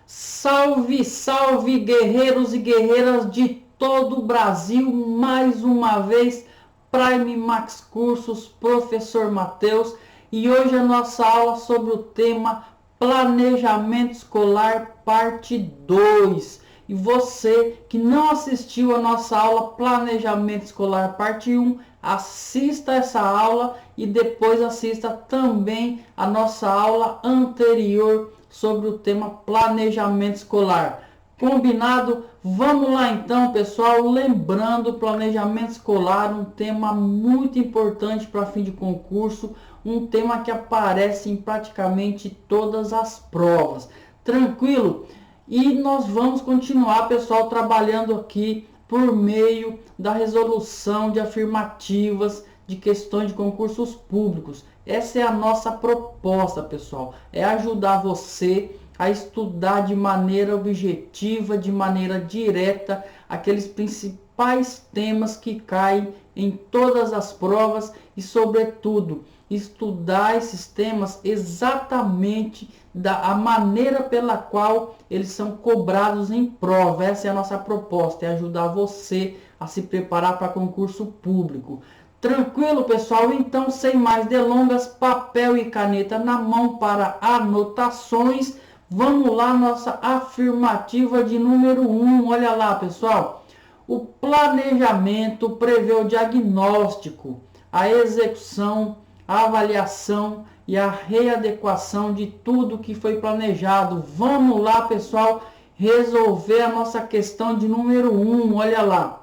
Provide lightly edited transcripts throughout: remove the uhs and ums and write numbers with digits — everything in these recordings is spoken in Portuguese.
Salve, salve, guerreiros e guerreiras de todo o Brasil, mais uma vez, Prime Max Cursos, professor Matheus, e hoje a nossa aula sobre o tema Planejamento Escolar, parte 2. E você que não assistiu a nossa aula Planejamento Escolar, parte 1, assista essa aula e depois assista também a nossa aula anterior sobre o tema planejamento escolar. Combinado? Vamos lá então, pessoal. Lembrando, planejamento escolar, um tema muito importante para fim de concurso, um tema que aparece em praticamente todas as provas. Tranquilo? E nós vamos continuar, pessoal, trabalhando aqui por meio da resolução de afirmativas de questões de concursos públicos. Essa é a nossa proposta, pessoal, é ajudar você a estudar de maneira objetiva, de maneira direta, aqueles principais temas que caem em todas as provas e, sobretudo, estudar esses temas exatamente da maneira pela qual eles são cobrados em prova. Essa é a nossa proposta, é ajudar você a se preparar para concurso público. Tranquilo, pessoal? Então, sem mais delongas, papel e caneta na mão para anotações. Vamos lá, nossa afirmativa de número 1. Olha lá, pessoal. O planejamento prevê o diagnóstico, a execução, a avaliação e a readequação de tudo que foi planejado. Vamos lá, pessoal, resolver a nossa questão de número 1. Olha lá.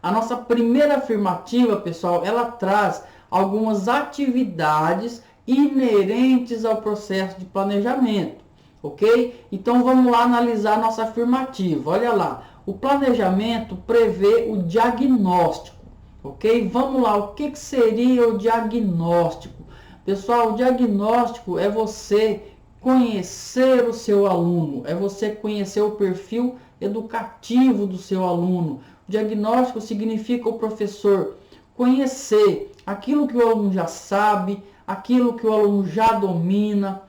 A nossa primeira afirmativa, pessoal, ela traz algumas atividades inerentes ao processo de planejamento, ok? Então vamos lá analisar a nossa afirmativa. Olha lá, o planejamento prevê o diagnóstico, ok? Vamos lá, o que seria o diagnóstico? Pessoal, o diagnóstico é você conhecer o seu aluno, é você conhecer o perfil educativo do seu aluno. O diagnóstico significa o professor conhecer aquilo que o aluno já sabe, aquilo que o aluno já domina,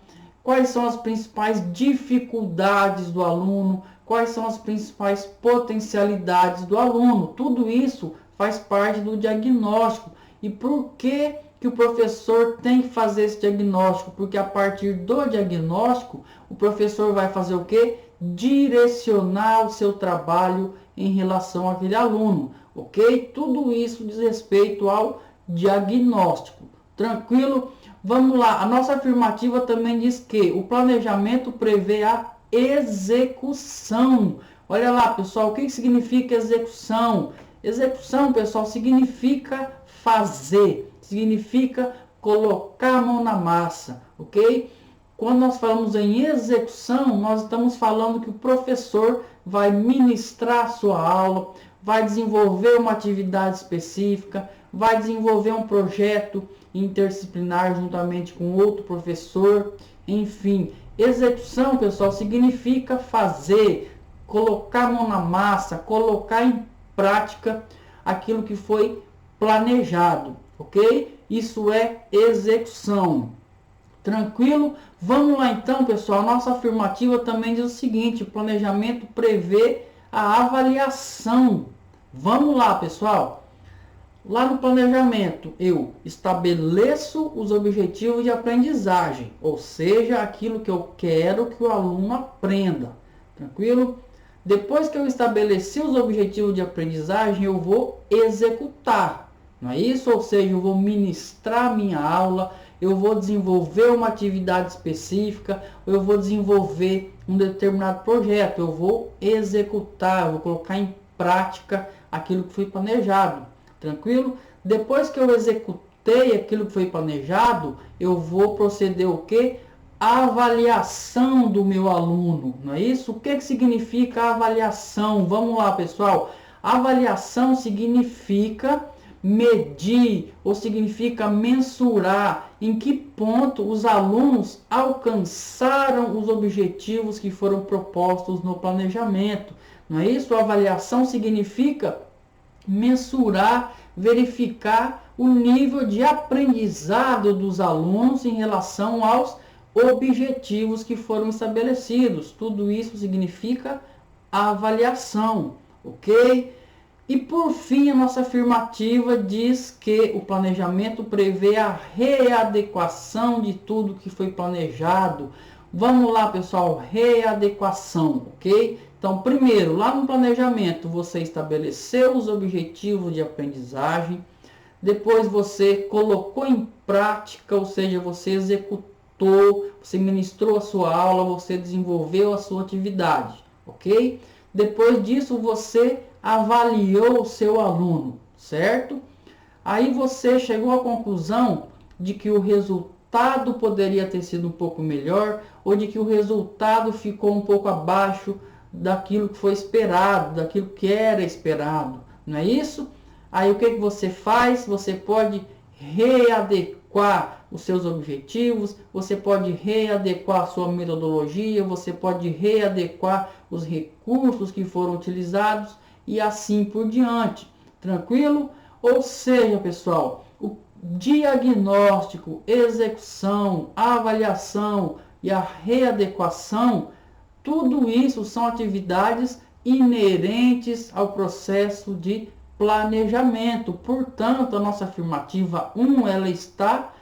quais são as principais dificuldades do aluno, quais são as principais potencialidades do aluno. Tudo isso faz parte do diagnóstico. E por que o professor tem que fazer esse diagnóstico? Porque a partir do diagnóstico, o professor vai fazer o quê? Direcionar o seu trabalho em relação àquele aluno, ok? Tudo isso diz respeito ao diagnóstico. Tranquilo? Vamos lá. A nossa afirmativa também diz que o planejamento prevê a execução. Olha lá, pessoal, o que significa execução? Execução, pessoal, significa fazer, significa colocar a mão na massa, ok? Quando nós falamos em execução, nós estamos falando que o professor vai ministrar a sua aula, vai desenvolver uma atividade específica, vai desenvolver um projeto interdisciplinar juntamente com outro professor, enfim. Execução, pessoal, significa fazer, colocar a mão na massa, colocar em prática aquilo que foi planejado, ok? Isso é execução. Tranquilo? Vamos lá então, pessoal. A nossa afirmativa também diz o seguinte: o planejamento prevê a avaliação. Vamos lá, pessoal. Lá no planejamento, eu estabeleço os objetivos de aprendizagem, ou seja, aquilo que eu quero que o aluno aprenda. Tranquilo? Depois que eu estabeleci os objetivos de aprendizagem, eu vou executar. Não é isso? Ou seja, eu vou ministrar minha aula, eu vou desenvolver uma atividade específica, eu vou desenvolver um determinado projeto, eu vou executar, eu vou colocar em prática aquilo que foi planejado. Tranquilo? Depois que eu executei aquilo que foi planejado, eu vou proceder o quê? A avaliação do meu aluno, não é isso? O que significa avaliação? Vamos lá, pessoal. Avaliação significa medir ou significa mensurar em que ponto os alunos alcançaram os objetivos que foram propostos no planejamento. Não é isso? A avaliação significa mensurar, verificar o nível de aprendizado dos alunos em relação aos objetivos que foram estabelecidos. Tudo isso significa avaliação, ok? E por fim, a nossa afirmativa diz que o planejamento prevê a readequação de tudo que foi planejado. Vamos lá, pessoal, readequação, ok? Então, primeiro, lá no planejamento, você estabeleceu os objetivos de aprendizagem, depois você colocou em prática, ou seja, você executou, você ministrou a sua aula, você desenvolveu a sua atividade, ok? Depois disso, você avaliou o seu aluno, certo? Aí você chegou à conclusão de que o resultado poderia ter sido um pouco melhor, ou de que o resultado ficou um pouco abaixo daquilo que foi esperado, daquilo que era esperado, não é isso? Aí o que você faz? Você pode readequar os seus objetivos, você pode readequar a sua metodologia, você pode readequar os recursos que foram utilizados e assim por diante. Tranquilo? Ou seja, pessoal, o diagnóstico, execução, avaliação e a readequação, tudo isso são atividades inerentes ao processo de planejamento. Portanto, a nossa afirmativa 1, ela está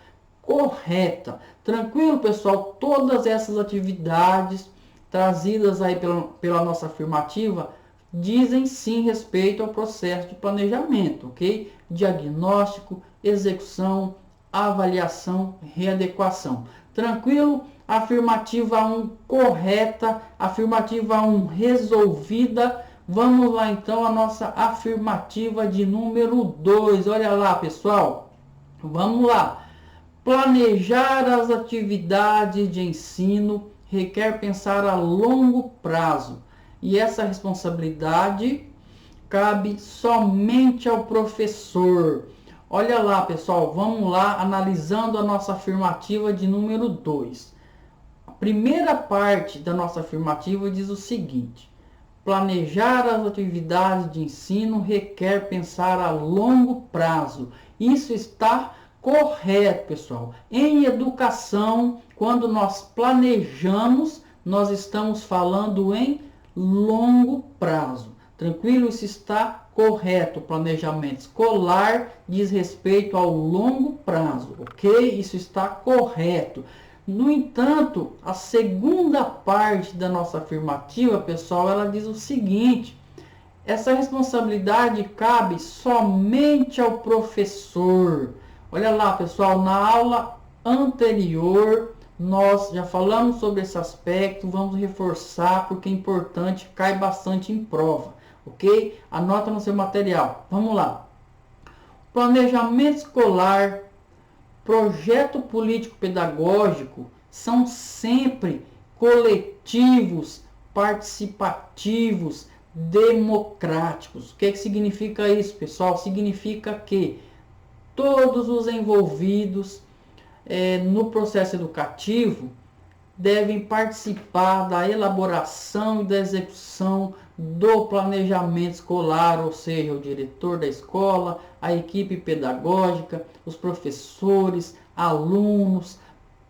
correta. Tranquilo, pessoal? Todas essas atividades trazidas aí pela nossa afirmativa dizem sim respeito ao processo de planejamento, ok? Diagnóstico, execução, avaliação, readequação. Tranquilo? Afirmativa 1 correta, afirmativa 1 resolvida. Vamos lá então a nossa afirmativa de número 2. Olha lá, pessoal. Vamos lá. Planejar as atividades de ensino requer pensar a longo prazo. E essa responsabilidade cabe somente ao professor. Olha lá, pessoal, vamos lá analisando a nossa afirmativa de número 2. A primeira parte da nossa afirmativa diz o seguinte: planejar as atividades de ensino requer pensar a longo prazo. Isso está correto, pessoal. Em educação, quando nós planejamos, nós estamos falando em longo prazo. Tranquilo? Isso está correto. O planejamento escolar diz respeito ao longo prazo, ok? Isso está correto. No entanto, a segunda parte da nossa afirmativa, pessoal, ela diz o seguinte: essa responsabilidade cabe somente ao professor. Olha lá, pessoal, na aula anterior nós já falamos sobre esse aspecto, vamos reforçar porque é importante, cai bastante em prova, ok? Anota no seu material. Vamos lá. Planejamento escolar, projeto político-pedagógico são sempre coletivos, participativos, democráticos. O que significa isso, pessoal? Significa que todos os envolvidos no processo educativo devem participar da elaboração e da execução do planejamento escolar, ou seja, o diretor da escola, a equipe pedagógica, os professores, alunos,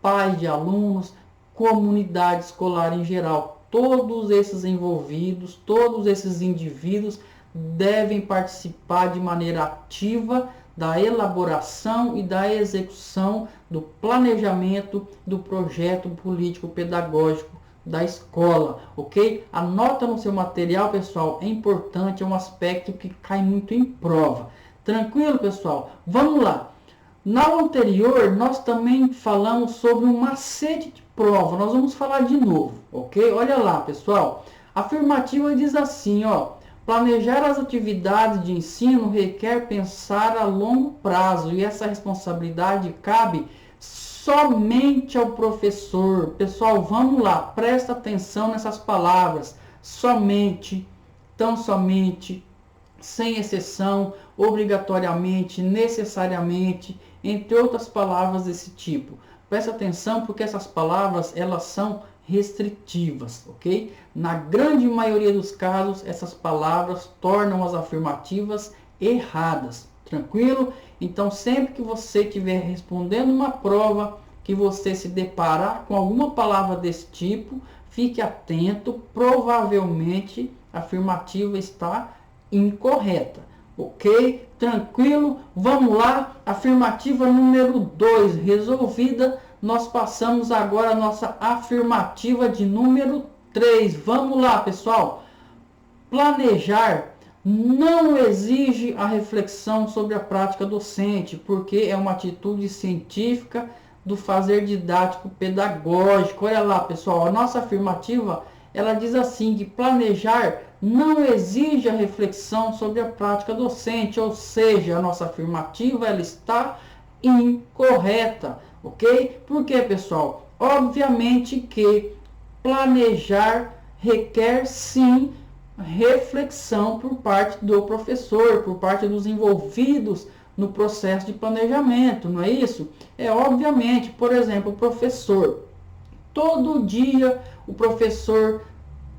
pais de alunos, comunidade escolar em geral. Todos esses envolvidos, todos esses indivíduos devem participar de maneira ativa da elaboração e da execução do planejamento do projeto político-pedagógico da escola, ok? Anota no seu material, pessoal, é importante, é um aspecto que cai muito em prova. Tranquilo, pessoal? Vamos lá. Na aula anterior, nós também falamos sobre um macete de prova, nós vamos falar de novo, ok? Olha lá, pessoal, a afirmativa diz assim, ó: planejar as atividades de ensino requer pensar a longo prazo e essa responsabilidade cabe somente ao professor. Pessoal, vamos lá, presta atenção nessas palavras: somente, tão somente, sem exceção, obrigatoriamente, necessariamente, entre outras palavras desse tipo. Presta atenção porque essas palavras, elas são restritivas, ok? Na grande maioria dos casos, essas palavras tornam as afirmativas erradas, tranquilo? Então, sempre que você estiver respondendo uma prova, que você se deparar com alguma palavra desse tipo, fique atento, provavelmente a afirmativa está incorreta. Ok? Tranquilo? Vamos lá. Afirmativa número 2 resolvida. Nós passamos agora a nossa afirmativa de número 3. Vamos lá, pessoal. Planejar não exige a reflexão sobre a prática docente, porque é uma atitude científica do fazer didático pedagógico. Olha lá, pessoal, a nossa afirmativa, ela diz assim, que planejar não exige a reflexão sobre a prática docente, ou seja, a nossa afirmativa, ela está incorreta, ok? Por quê, pessoal? Obviamente que planejar requer, sim, reflexão por parte do professor, por parte dos envolvidos no processo de planejamento, não é isso? É obviamente, por exemplo, o professor. Todo dia o professor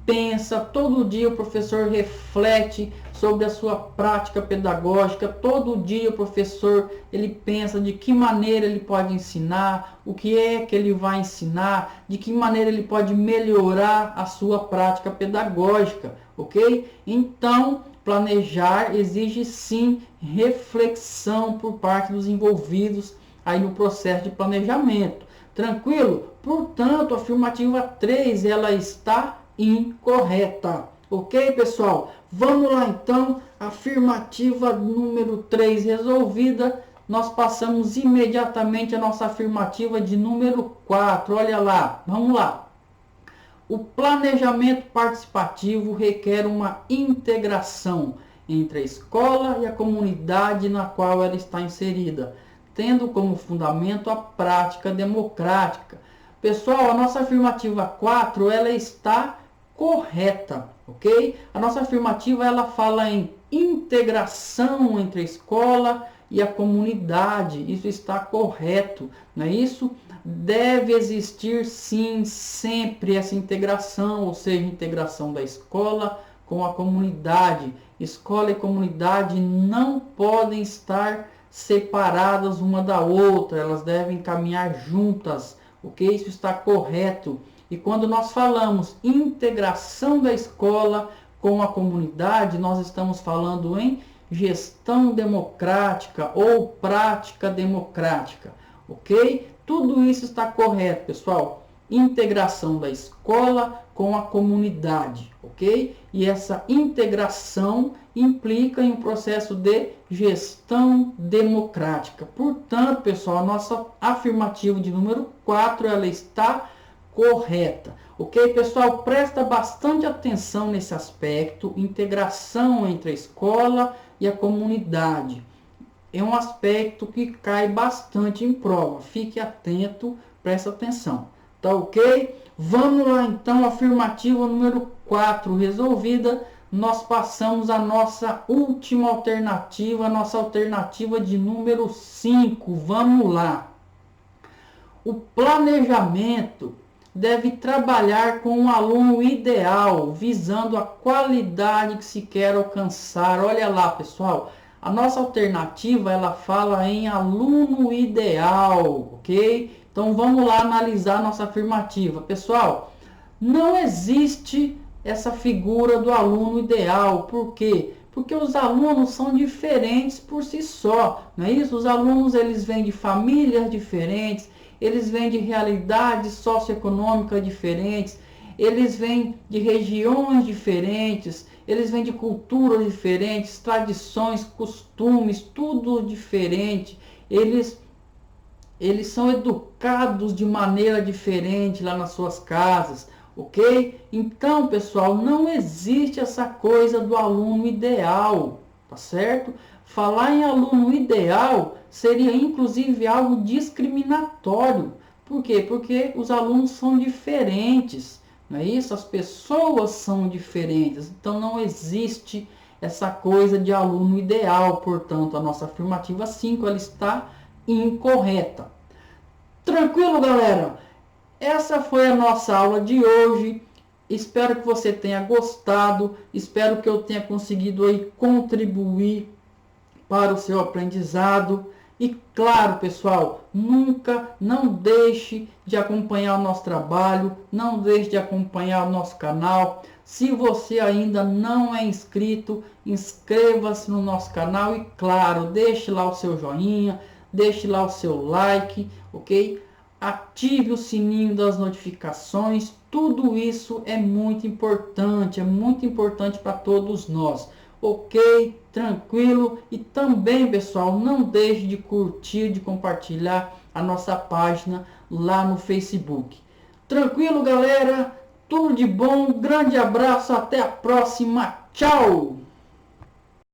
pensa, todo dia o professor reflete sobre a sua prática pedagógica, todo dia o professor ele pensa de que maneira ele pode ensinar, o que é que ele vai ensinar, de que maneira ele pode melhorar a sua prática pedagógica, ok? Então, planejar exige sim reflexão por parte dos envolvidos aí no processo de planejamento. Tranquilo? Portanto, a afirmativa 3 ela está incorreta. Ok, pessoal? Vamos lá então, afirmativa número 3 resolvida. Nós passamos imediatamente a nossa afirmativa de número 4. Olha lá, vamos lá. O planejamento participativo requer uma integração entre a escola e a comunidade na qual ela está inserida, tendo como fundamento a prática democrática. Pessoal, a nossa afirmativa 4 ela está correta, ok? A nossa afirmativa ela fala em integração entre a escola e a comunidade. Isso está correto, não é isso? Deve existir sim sempre essa integração, ou seja, integração da escola com a comunidade. Escola e comunidade não podem estar separadas uma da outra, elas devem caminhar juntas, ok? Isso está correto. E quando nós falamos integração da escola com a comunidade, nós estamos falando em gestão democrática ou prática democrática, ok? Tudo isso está correto, pessoal. Integração da escola com a comunidade, ok? E essa integração implica em um processo de gestão democrática. Portanto, pessoal, a nossa afirmativa de número 4, ela está correta. Ok, pessoal? Presta bastante atenção nesse aspecto, integração entre a escola e a comunidade. É um aspecto que cai bastante em prova. Fique atento, presta atenção. Tá ok? Vamos lá então, afirmativa número 4 resolvida. Nós passamos a nossa última alternativa, a nossa alternativa de número 5. Vamos lá. O planejamento deve trabalhar com um aluno ideal, visando a qualidade que se quer alcançar. Olha lá, pessoal, a nossa alternativa, ela fala em aluno ideal, ok? Então, vamos lá analisar a nossa afirmativa. Pessoal, não existe essa figura do aluno ideal. Por quê? Porque os alunos são diferentes por si só, não é isso? Os alunos, eles vêm de famílias diferentes, eles vêm de realidades socioeconômicas diferentes, eles vêm de regiões diferentes, eles vêm de culturas diferentes, tradições, costumes, tudo diferente. Eles são educados de maneira diferente lá nas suas casas, ok? Então, pessoal, não existe essa coisa do aluno ideal, tá certo? Falar em aluno ideal seria inclusive algo discriminatório. Por quê? Porque os alunos são diferentes, não é isso? As pessoas são diferentes. Então não existe essa coisa de aluno ideal. Portanto, a nossa afirmativa 5 ela está incorreta. Tranquilo, galera? Essa foi a nossa aula de hoje. Espero que você tenha gostado. Espero que eu tenha conseguido aí contribuir para o seu aprendizado. E claro, pessoal, não deixe de acompanhar o nosso trabalho, não deixe de acompanhar o nosso canal. Se você ainda não é inscrito, inscreva-se no nosso canal e claro, deixe lá o seu joinha, deixe lá o seu like, ok? Ative o sininho das notificações, tudo isso é muito importante para todos nós. Ok, tranquilo. E também, pessoal, não deixe de curtir, de compartilhar a nossa página lá no Facebook. Tranquilo, galera? Tudo de bom, grande abraço, até a próxima, tchau!